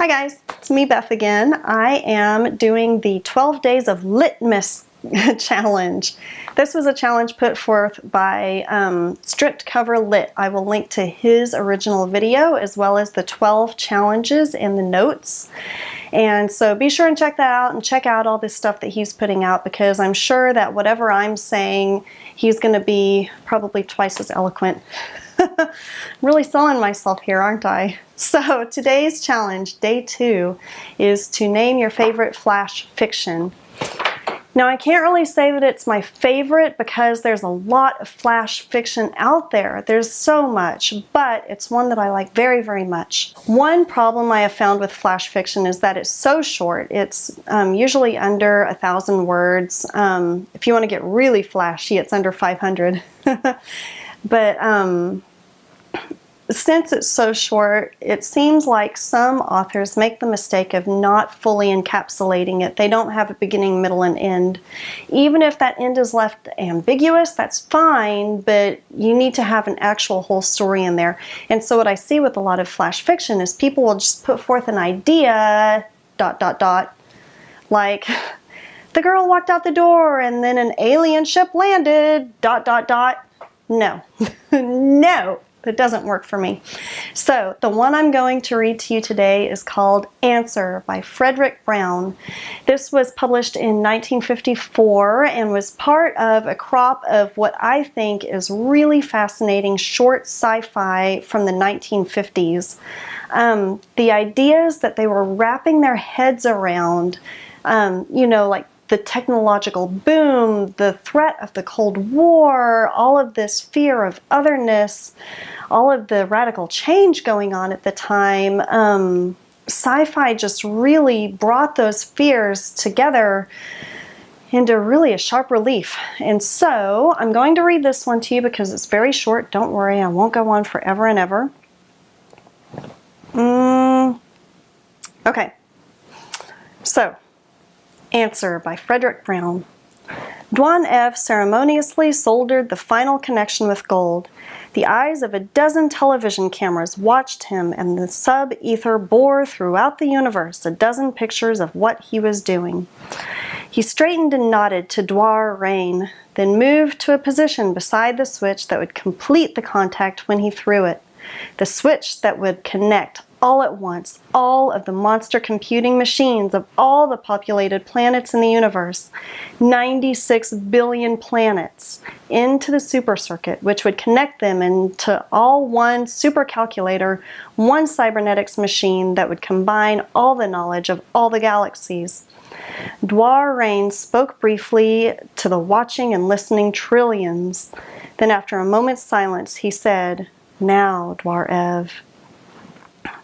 Hi guys, it's me Beth again. I am doing the 12 Days of Litmas challenge. This was a challenge put forth by Strict Cover Lit. I will link to his original video as well as the 12 challenges in the notes. And so be sure and check that out and check out all this stuff that he's putting out, because I'm sure that whatever I'm saying, he's going to be probably twice as eloquent. I'm really selling myself here, aren't I? So today's challenge, day 2, is to name your favorite flash fiction. Now I can't really say that it's my favorite because there's a lot of flash fiction out there. There's so much, but it's one that I like very, very much. One problem I have found with flash fiction is that it's so short. It's usually under 1,000 words. If you want to get really flashy, it's under 500. But since it's so short, it seems like some authors make the mistake of not fully encapsulating it. They don't have a beginning, middle, and end. Even if that end is left ambiguous, that's fine, but you need to have an actual whole story in there. And so what I see with a lot of flash fiction is people will just put forth an idea, ... like, the girl walked out the door and then an alien ship landed, ... No, no. It doesn't work for me. So the one I'm going to read to you today is called Answer by Frederick Brown. This was published in 1954 and was part of a crop of what I think is really fascinating short sci-fi from the 1950s. The ideas that they were wrapping their heads around, you know, like the technological boom, the threat of the Cold War, all of this fear of otherness, all of the radical change going on at the time, sci-fi just really brought those fears together into really a sharp relief. And so I'm going to read this one to you because it's very short. Don't worry, I won't go on forever and ever. Okay, so Answer by Frederick Brown. Dwan Ev ceremoniously soldered the final connection with gold. The eyes of a dozen television cameras watched him, and the sub-ether bore throughout the universe a dozen pictures of what he was doing. He straightened and nodded to Dwar Rain, then moved to a position beside the switch that would complete the contact when he threw it. The switch that would connect all at once all of the monster computing machines of all the populated planets in the universe, 96 billion planets, into the super circuit, which would connect them into all one supercalculator, one cybernetics machine that would combine all the knowledge of all the galaxies. Dwar Rain spoke briefly to the watching and listening trillions. Then after a moment's silence, he said, "Now, Dwar Ev."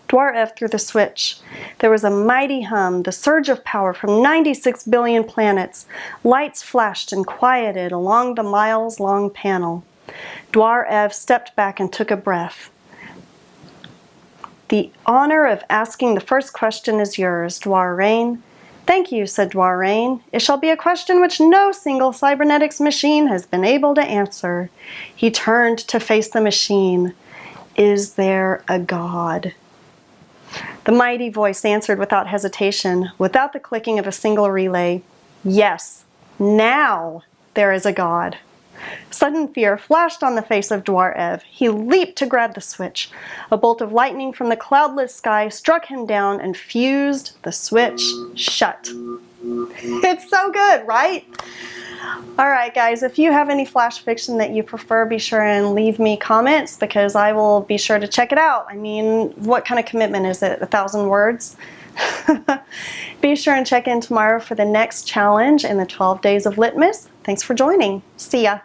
Dwar Ev threw the switch. There was a mighty hum, the surge of power from 96 billion planets. Lights flashed and quieted along the miles-long panel. Dwar Ev stepped back and took a breath. "The honor of asking the first question is yours, Dwar Rain." "Thank you," said Dwar Rain. "It shall be a question which no single cybernetics machine has been able to answer." He turned to face the machine. "Is there a God?" The mighty voice answered without hesitation, without the clicking of a single relay. "Yes, now there is a God." Sudden fear flashed on the face of Dwar Ev. He leaped to grab the switch. A bolt of lightning from the cloudless sky struck him down and fused the switch shut. It's so good, right? Alright guys, if you have any flash fiction that you prefer, be sure and leave me comments because I will be sure to check it out. I mean, what kind of commitment is it? 1,000 words? Be sure and check in tomorrow for the next challenge in the 12 Days of Litmas. Thanks for joining. See ya.